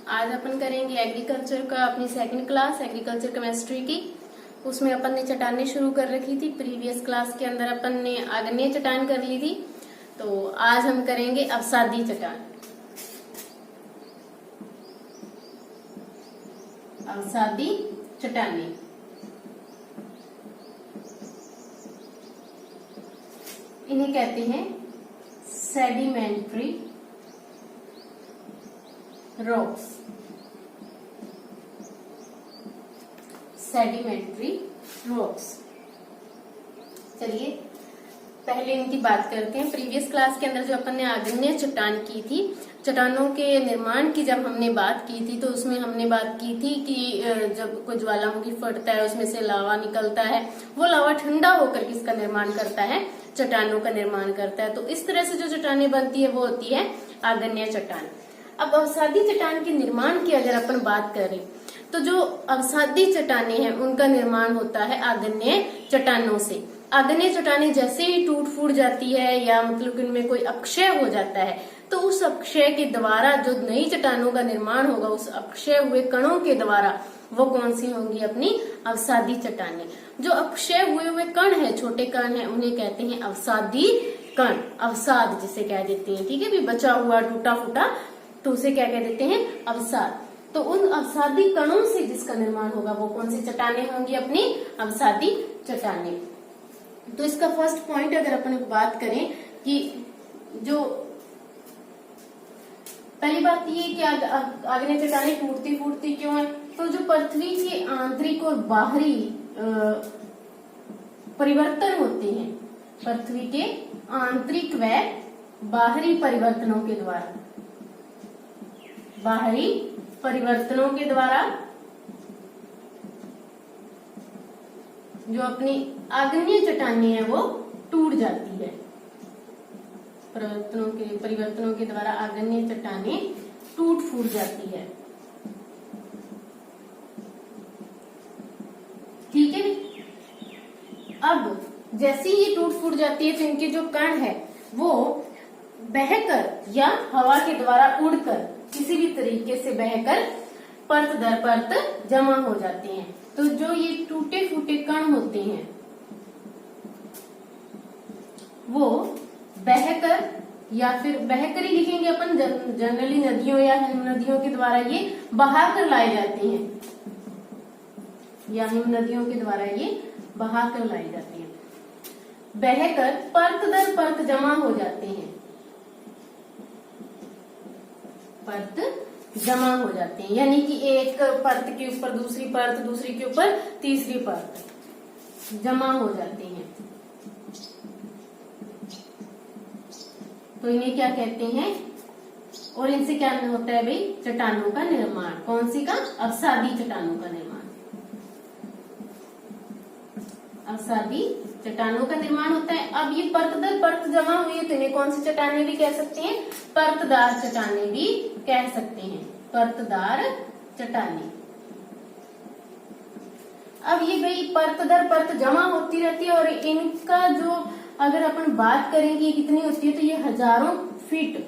आज अपन करेंगे एग्रीकल्चर का अपनी सेकंड क्लास एग्रीकल्चर केमिस्ट्री की। उसमें अपन ने चट्टानें शुरू कर रखी थी। प्रीवियस क्लास के अंदर अपन ने आग्नेय चट्टान कर ली थी, तो आज हम करेंगे अवसादी चट्टान। अवसादी चट्टानें इन्हें कहते हैं सेडिमेंट्री रॉक्स। Sedimentary rocks. चलिए पहले इनकी बात करते हैं। प्रीवियस क्लास के अंदर जो अपन ने आग्नेय चट्टान की थी, चट्टानों के निर्माण की जब हमने बात की थी, तो उसमें हमने बात की थी कि जब कोई ज्वालामुखी फटता है, उसमें से लावा निकलता है, वो लावा ठंडा होकर किसका निर्माण करता है? चट्टानों का निर्माण करता है। तो इस तरह से जो चट्टानें बनती है वो होती है आग्नेय चट्टान। अब अवसादी चट्टान के निर्माण की अगर अपन बात करें, तो जो अवसादी चट्टानें हैं उनका निर्माण होता है आग्नेय चट्टानों से। आग्नेय चट्टानें जैसे ही टूट फूट जाती है या मतलब उनमें कोई अपक्षय हो जाता है, तो उस अपक्षय के द्वारा जो नई चट्टानों का निर्माण होगा, उस अपक्षय हुए कणों के द्वारा वो कौन सी होंगी? अपनी अवसादी चट्टानें। जो अपक्षय हुए कण है, छोटे कण है, उन्हें कहते हैं अवसादी कण। अवसाद जिसे कह देते हैं, ठीक है भी, बचा हुआ टूटा फूटा, तो उसे क्या कह देते हैं? अवसाद। तो उन अवसादी कणों से जिसका निर्माण होगा वो कौन सी चट्टानें होंगी? अपनी अवसादी चट्टानें। तो इसका फर्स्ट पॉइंट अगर अपन बात करें कि जो पहली बात ये कि आग्नेय चट्टानें टूटती फूटती क्यों है? तो जो पृथ्वी के आंतरिक और बाहरी परिवर्तन होते हैं, पृथ्वी के आंतरिक व बाहरी परिवर्तनों के द्वारा, बाहरी परिवर्तनों के द्वारा जो अपनी आग्नेय चट्टानें है वो टूट जाती है। परिवर्तनों के द्वारा आग्नेय चट्टानें टूट फूट जाती है। ठीक है। अब जैसे ही ये टूट फूट जाती है, तो इनके जो कण है वो बहकर या हवा के द्वारा उड़कर, किसी भी तरीके से बहकर परत दर परत जमा हो जाते हैं। तो जो ये टूटे फूटे कण होते हैं वो बहकर, या फिर बहकर ही लिखेंगे अपन, जनरली नदियों या हिम नदियों के द्वारा ये बहाकर लाए जाते हैं, या हिम नदियों के द्वारा ये बहाकर लाए जाते हैं। बहकर परत दर परत जमा हो जाते हैं, परत जमा हो जाते हैं, यानी कि एक परत के ऊपर दूसरी परत, दूसरी के ऊपर तीसरी परत जमा हो जाते हैं। तो इन्हें क्या कहते हैं? और इनसे क्या होता है भाई? चट्टानों का निर्माण। कौन सी का? अवसादी चट्टानों का निर्माण। अवसादी चट्टानों का निर्माण होता है। अब ये परत दर परत जमा हुई है, तो इन्हें कौन सी चट्टानें भी कह सकते हैं? परतदार चट्टानें भी कह सकते हैं। परतदार चट्टानें। अब ये भाई परत दर परत जमा होती रहती है, और इनका जो अगर अपन बात करें कि कितनी होती है, तो ये हजारों फीट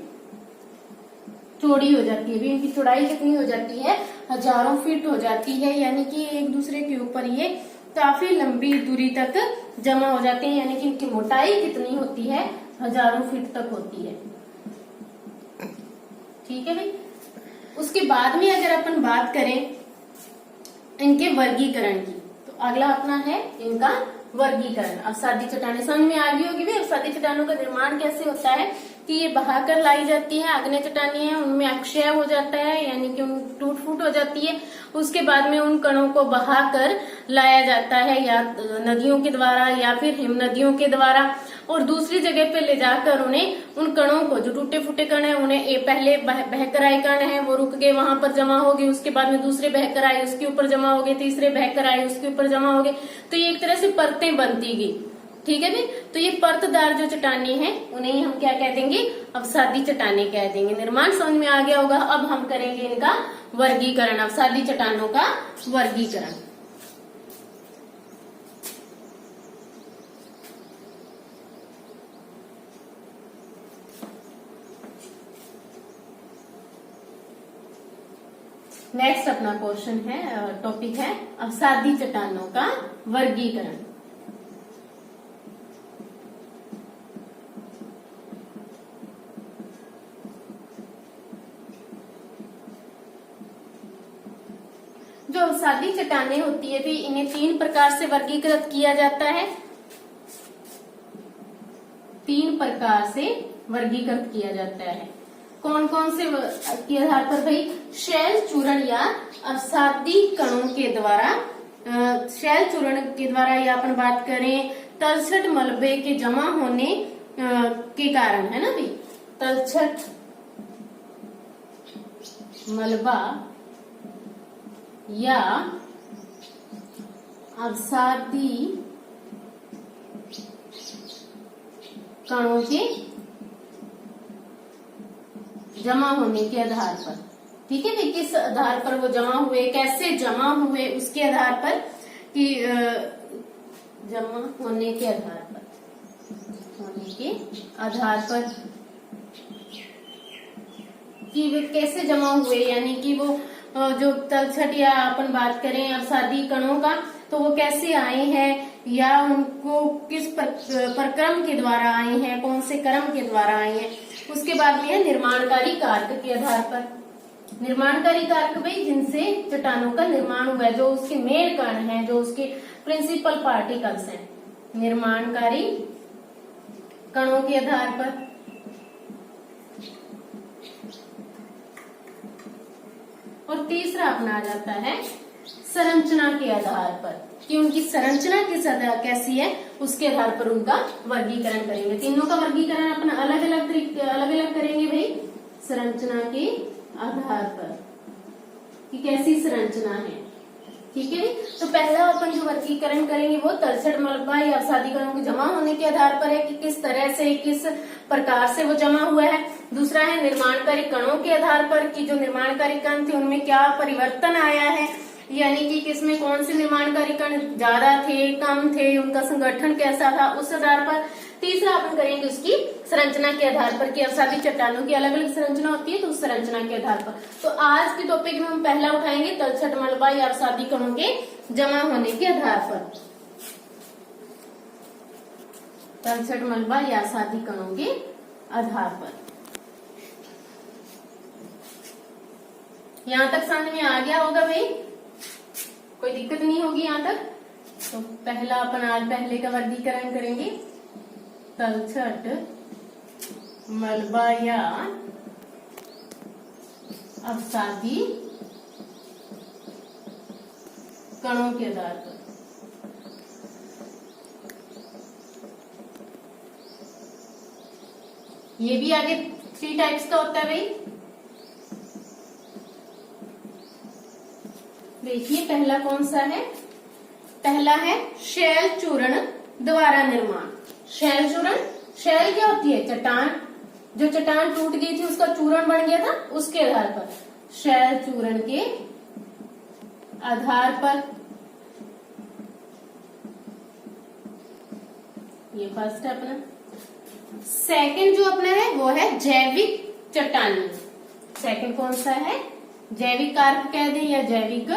चौड़ी हो जाती है। भी इनकी चौड़ाई कितनी हो जाती है? हजारों फीट हो जाती है, यानी कि एक दूसरे के ऊपर ये काफी लंबी दूरी तक जमा हो जाते हैं, यानी कि इनकी मोटाई कितनी होती है? हजारों फीट तक होती है। ठीक है भाई। उसके बाद में अगर अपन बात करें इनके वर्गीकरण की, तो अगला अपना है इनका वर्गीकरण। अवसादी चट्टानें समझ में आ गई होगी भी। अवसादी चट्टानों का निर्माण कैसे होता है कि ये बहाकर लाई जाती है। आग्नेय चट्टानें हैं, उनमें अक्षय हो जाता है, यानी कि उन टूट फूट हो जाती है। उसके बाद में उन कणों को बहाकर लाया जाता है, या नदियों के द्वारा या फिर हिम नदियों के द्वारा, और दूसरी जगह पे ले जाकर उन्हें उन कणों को, जो टूटे फूटे कण है, उन्हें पहले बहकर आए कण है वो रुक गए, वहां पर जमा हो गए। उसके बाद में दूसरे बहकर आए, उसके ऊपर जमा हो गए, तीसरे बहकर आए, उसके ऊपर जमा हो गए। तो ये एक तरह से परतें बनती गई। ठीक है भी। तो ये परतदार जो चट्टानें हैं उन्हें हम क्या कह देंगे? अवसादी चट्टानें कह देंगे। निर्माण समझ में आ गया होगा। अब हम करेंगे इनका वर्गीकरण, अवसादी चट्टानों का वर्गीकरण। नेक्स्ट अपना क्वेश्चन है, टॉपिक है अवसादी चट्टानों का वर्गीकरण। जो अवसादी चट्टानें होती है भी, इन्हें 3 प्रकार से वर्गीकृत किया जाता है। 3 प्रकार से वर्गीकृत किया जाता है। कौन कौन से के आधार पर भाई? शैल चूर्ण या अवसादी कणों के द्वारा, शैल चूर्ण के द्वारा, या अपन बात करें तलछट मलबे के जमा होने के कारण, है ना भाई, तलछट मलबा या अवसादी कणों के जमा होने के आधार पर। ठीक है भाई, किस आधार पर वो जमा हुए, कैसे जमा हुए, उसके आधार पर कि जमा होने के आधार पर, कि वे कैसे जमा हुए, यानी कि वो जो तलछट या अपन बात करें अवसादी कणों का, तो वो कैसे आए हैं, या उनको किस प्रक्रम के द्वारा आए हैं, कौन से क्रम के द्वारा आए हैं। उसके बाद में है निर्माणकारी कारक के आधार पर। निर्माणकारी कारक भाई जिनसे चट्टानों का निर्माण हुआ है, जो उसके मेन कण हैं, जो उसके प्रिंसिपल पार्टिकल्स हैं, निर्माणकारी कणों के आधार पर। और तीसरा अपना आ जाता है संरचना के आधार पर, कि उनकी संरचना कैसी है, उसके आधार पर उनका वर्गीकरण करेंगे। तीनों का वर्गीकरण अपना अलग अलग तरीके, अलग अलग करेंगे भाई, संरचना के आधार पर कि कैसी संरचना है। ठीक है, तो पहला अपन जो वर्गीकरण करेंगे वो तलछट मलबा या अवसादी कणों के जमा होने के आधार पर है, कि किस तरह से, किस प्रकार से वो जमा हुआ है। दूसरा है निर्माणकारी कणों के आधार पर, कि जो निर्माणकारी कण थे उनमें क्या परिवर्तन आया है, यानी कि किसमें कौन से निर्माणकारी कण ज्यादा थे, कम थे, उनका संगठन कैसा था, उस आधार पर। तीसरा अपन करेंगे उसकी संरचना के आधार पर, कि अवसादी चट्टानों की अलग अलग संरचना होती है, तो उस संरचना के आधार पर। तो आज के टॉपिक में हम पहला उठाएंगे तलछट मलबा या अवसादी कणों के जमा होने के आधार पर। तलछट मलबा या अवसादी कणों के आधार पर। यहाँ तक समझ में आ गया होगा भाई, कोई दिक्कत नहीं होगी यहाँ तक। तो पहला अपन आज पहले का वर्गीकरण करेंगे, तलछट मलबा या अवसादी कणों के आधार पर। ये भी आगे 3 टाइप्स का होता है भाई। देखिए पहला कौन सा है? पहला है शैल चूर्ण द्वारा निर्माण। शैल चूर्ण, शैल क्या होती है? चट्टान। जो चट्टान टूट गई थी उसका चूर्ण बन गया था, उसके आधार पर शैल चूर्ण के आधार पर। ये फर्स्ट है अपना। सेकंड जो अपना है वो है जैविक चट्टानी। सेकंड कौन सा है? जैविक कारक कह दें या जैविक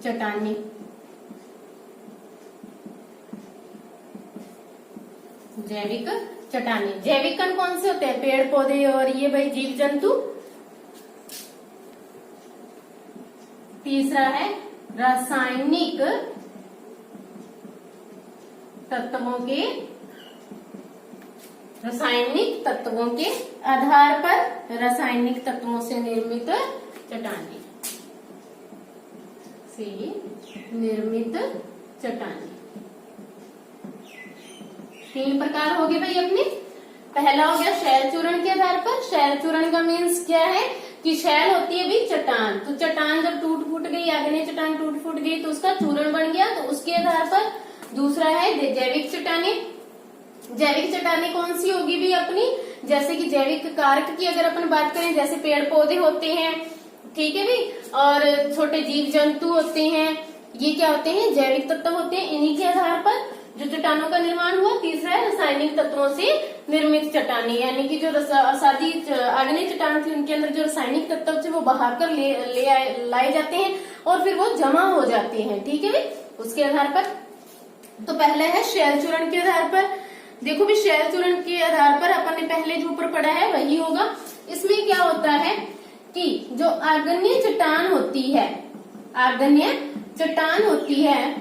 चट्टानी। जैविक चट्टानी। जैविक कण कौन से होते हैं? पेड़ पौधे और ये भाई जीव जंतु। तीसरा है रासायनिक तत्वों के आधार पर, रासायनिक तत्वों से निर्मित चट्टानी, चट्टानी। 3 प्रकार हो गए भाई अपने। पहला हो गया शैल चूर्ण के आधार पर। शैल चूर्ण का मीन्स क्या है कि शैल होती है भाई चट्टान, तो चट्टान जब टूट फूट गई, आग्नेय चट्टान टूट फूट गई तो उसका चूर्ण बन गया, तो उसके आधार पर। दूसरा है जैविक चट्टानी। जैविक चट्टानी कौन सी होगी भी अपनी? जैसे कि जैविक कारक की अगर अपन बात करें, जैसे पेड़ पौधे होते हैं, ठीक है भाई, और छोटे जीव जंतु होते हैं, ये क्या होते हैं? जैविक तत्व होते हैं, इन्हीं के आधार पर। जो चट्टानों का निर्माण हुआ। तीसरा है रासायनिक तत्वों से निर्मित चट्टानें, यानी कि जो सादी आग्नेय चट्टान थी उनके अंदर जो रासायनिक तत्व थे वो बाहर कर लाए जाते हैं और फिर वो जमा हो जाते हैं। ठीक है भाई, उसके आधार पर तो पहला है शैल चूर्ण के आधार पर। देखो भी शैल चूर्ण के आधार पर अपन ने पहले जो ऊपर पढ़ा है वही होगा। इसमें क्या होता है कि जो आग्नेय चट्टान होती है, आग्नेय चट्टान होती है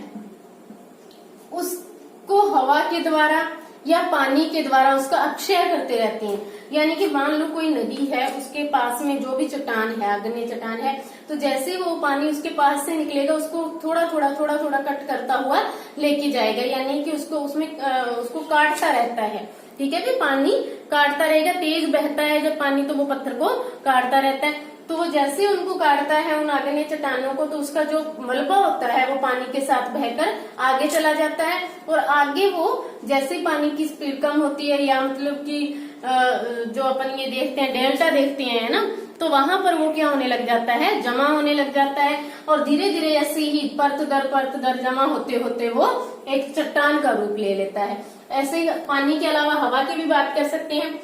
उसको हवा के द्वारा या पानी के द्वारा उसका अपक्षय करते रहते हैं। यानी कि मान लो कोई नदी है, उसके पास में जो भी चट्टान है, आग्नेय चट्टान है, तो जैसे वो पानी उसके पास से निकलेगा उसको थोड़ा थोड़ा कट करता हुआ लेके जाएगा, यानी कि उसको उसमें उसको काटता रहता है। ठीक है, भी पानी काटता रहेगा, तेज बहता है जब पानी तो वो पत्थर को काटता रहता है। तो वो जैसे उनको काटता है उन आग्नेय चट्टानों को, तो उसका जो मलबा होता है वो पानी के साथ बहकर आगे चला जाता है और आगे वो जैसे पानी की स्पीड कम होती है या मतलब कि जो अपन ये देखते हैं डेल्टा देखते हैं ना, तो वहां पर वो क्या होने लग जाता है, जमा होने लग जाता है और धीरे धीरे ऐसे ही परत दर जमा होते होते वो एक चट्टान का रूप ले लेता है। ऐसे ही पानी के अलावा हवा की भी बात कर सकते हैं।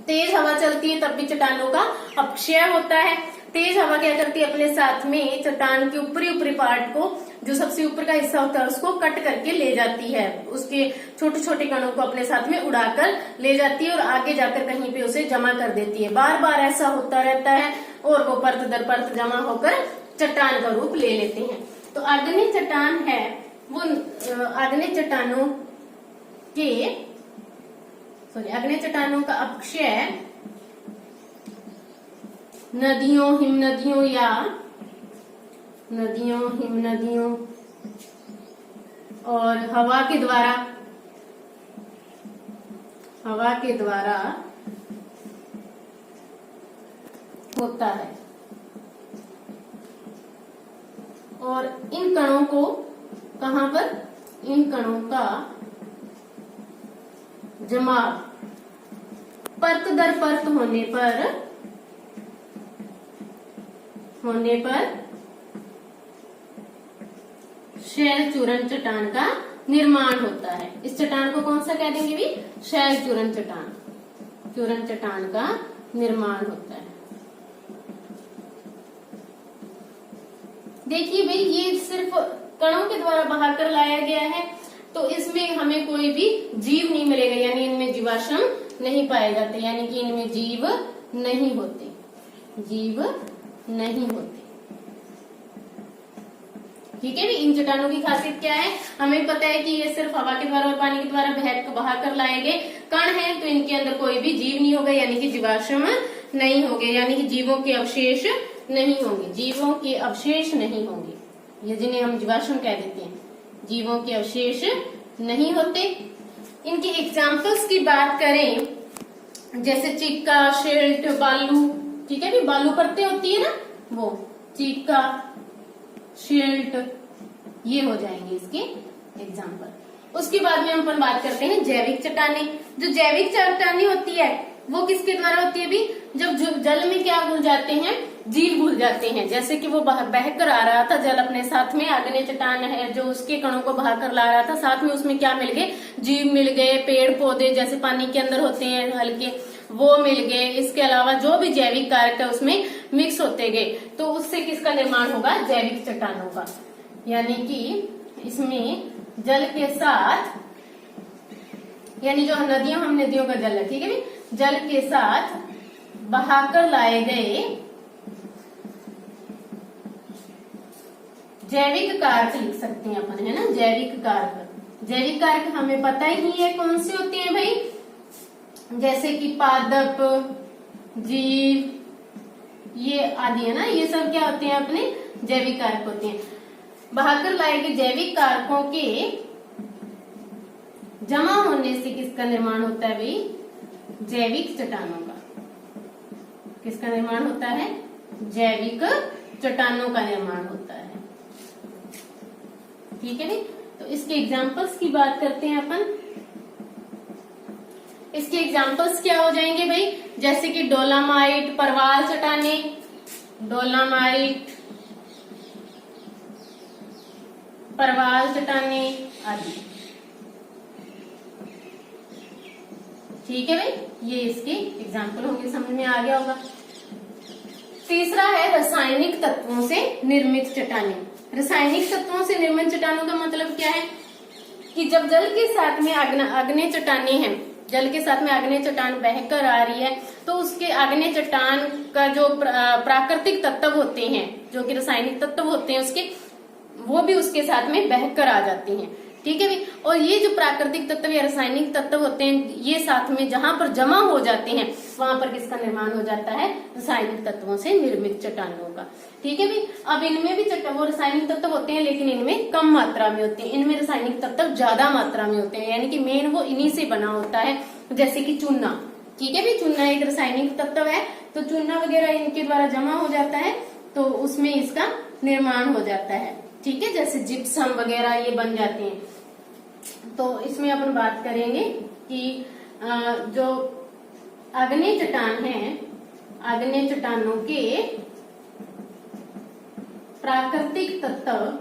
तेज हवा चलती है तब भी चट्टानों का अपक्षय होता है। तेज हवा क्या करती है, अपने साथ में चट्टान के ऊपरी पार्ट को, जो सबसे ऊपर का हिस्सा होता है उसको कट करके ले जाती है, उसके छोटे छोटे कणों को अपने साथ में उड़ाकर ले जाती है और आगे जाकर कहीं पे उसे जमा कर देती है। बार बार ऐसा होता रहता है और वो परत दर परत जमा होकर चट्टान का रूप ले लेते हैं। तो आग्नेय चट्टान है वो आग्नेय चट्टानों के आग्नेय चट्टानों का अपक्षय नदियों, हिमनदियों या नदियों, हिमनदियों और हवा के द्वारा होता है। और इन कणों को कहां पर, इन कणों का जमा परत दर परत होने पर शैल चूर्ण चट्टान का निर्माण होता है। इस चट्टान को कौन सा कह देंगे भी, शैल चूर्ण चट्टान का निर्माण होता है। देखिए भाई, ये सिर्फ कणों के द्वारा बाहर कर लाया गया है, तो इसमें हमें कोई भी जीव नहीं मिलेगा, यानी इनमें जीवाश्म नहीं पाए जाते, यानी कि इनमें जीव नहीं होते। ठीक है भी, इन चट्टानों की खासियत क्या है, हमें पता है कि ये सिर्फ हवा के द्वारा और पानी के द्वारा बहा कर लाए गए कण हैं, तो इनके अंदर कोई भी जीव नहीं होगा, यानी कि जीवाश्म नहीं होंगे, यानी कि जीवों के अवशेष नहीं होंगे, ये जिन्हें हम जीवाश्म कह देते हैं, जीवों के अवशेष नहीं होते। इनके एग्जाम्पल्स की बात करें, जैसे चिक्का, शेल्ट, बालू, ठीक है भी, बालू परतें होती है ना, वो चिक्का, शेल्ट, ये हो जाएंगे इसके एग्जाम्पल। उसके बाद में हम अपन बात करते हैं जैविक चट्टानें। जो जैविक चट्टानें होती है वो किसके द्वारा होती है भी, जब जल में क्या घुल जाते हैं, जीव घुल जाते हैं। जैसे कि वो बहकर आ रहा था जल अपने साथ में, आग्नेय चट्टान है जो उसके कणों को बहाकर ला रहा था, साथ में उसमें क्या मिल गए, जीव मिल गए, पेड़ पौधे जैसे पानी के अंदर होते हैं हल्के, वो मिल गए। इसके अलावा जो भी जैविक कारक है उसमें मिक्स होते गए, तो उससे किसका निर्माण होगा, जैविक चट्टानों का। यानी कि इसमें जल के साथ, यानी जो नदियों, हम नदियों का जल है, ठीक है भी, जल के साथ बहाकर लाए गए जैविक कारक लिख सकते हैं अपन, है ना, जैविक कारक। जैविक कारक हमें पता ही है कौन से होते हैं भाई, जैसे कि पादप, जीव, ये आदि है ना, ये सब क्या होते हैं, अपने जैविक कारक होते हैं। बहाकर लाए गए जैविक कारकों के जमा होने से किसका निर्माण होता है भाई, जैविक चट्टानों का। किसका निर्माण होता है, जैविक चट्टानों का निर्माण होता है। ठीक है भाई, तो इसके एग्जाम्पल्स की बात करते हैं अपन। इसके एग्जाम्पल्स क्या हो जाएंगे भाई, जैसे कि डोलामाइट, परवाल चट्टाने, डोलामाइट, परवाल चट्टाने आदि। ठीक है भाई, ये इसके एग्जाम्पल होंगे, समझ में आ गया होगा। तीसरा है रासायनिक तत्वों से निर्मित चट्टानें। रासायनिक तत्वों से निर्मित चट्टानों का मतलब क्या है कि जब जल के साथ में आग्नेय चट्टानें हैं, जल के साथ में आग्नेय चट्टान बहकर आ रही है, तो उसके आग्नेय चट्टान का जो प्राकृतिक तत्व होते हैं, जो कि रासायनिक तत्व होते हैं उसके, वो भी उसके साथ में बहकर आ जाते हैं। ठीक है भाई, और ये जो प्राकृतिक तत्व या रासायनिक तत्व होते हैं, ये साथ में जहां पर जमा हो जाते हैं, वहां पर किसका निर्माण हो जाता है? रासायनिक तत्वों से निर्मित चट्टानों का। ठीक है भाई, अब इनमें भी वो रासायनिक तत्व होते हैं, लेकिन इनमें कम मात्रा में होते हैं, इनमें रासायनिक तत्व ज्यादा मात्रा में होते हैं, यानी कि मेन वो इन्हीं से बना होता है, जैसे कि चूना। ठीक है भाई, चूना एक रासायनिक तत्व है, तो चूना वगैरह इनके द्वारा जमा हो जाता है, तो उसमें इसका निर्माण हो जाता है। ठीक है, जैसे जिप्सम वगैरह ये बन जाते हैं। तो इसमें अपन बात करेंगे कि जो आग्नेय चट्टान है, आग्नेय चट्टानों के प्राकृतिक तत्व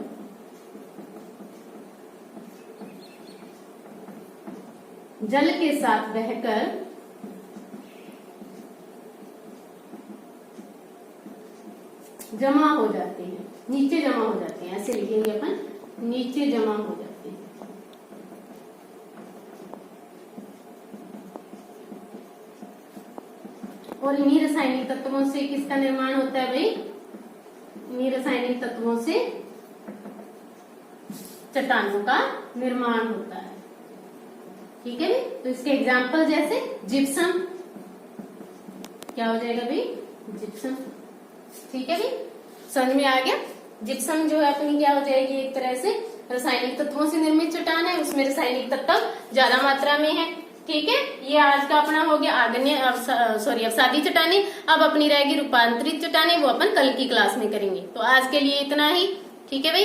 जल के साथ बहकर जमा हो जाते हैं, नीचे जमा हो जाते हैं, ऐसे लिखेंगे अपन, नीचे जमा हो जाते हैं। और इन्हीं रासायनिक तत्वों से किसका निर्माण होता है भाई? इन्हीं रासायनिक तत्वों से चट्टानों का निर्माण होता है। ठीक है भाई, तो इसके एग्जाम्पल जैसे जिप्सम, क्या हो जाएगा भाई? जिप्सम। ठीक है भाई, समझ में आ गया। जिप्सम जो है अपनी क्या हो जाएगी? एक तरह से रासायनिक तत्वों से निर्मित चट्टान है, उसमें रासायनिक तत्व ज्यादा मात्रा में है। ठीक है, ये आज का अपना हो गया आग्नेय अवसादी चट्टानें। अब अपनी रहेगी रूपांतरित चट्टानें, वो अपन कल की क्लास में करेंगे। तो आज के लिए इतना ही। ठीक है भाई।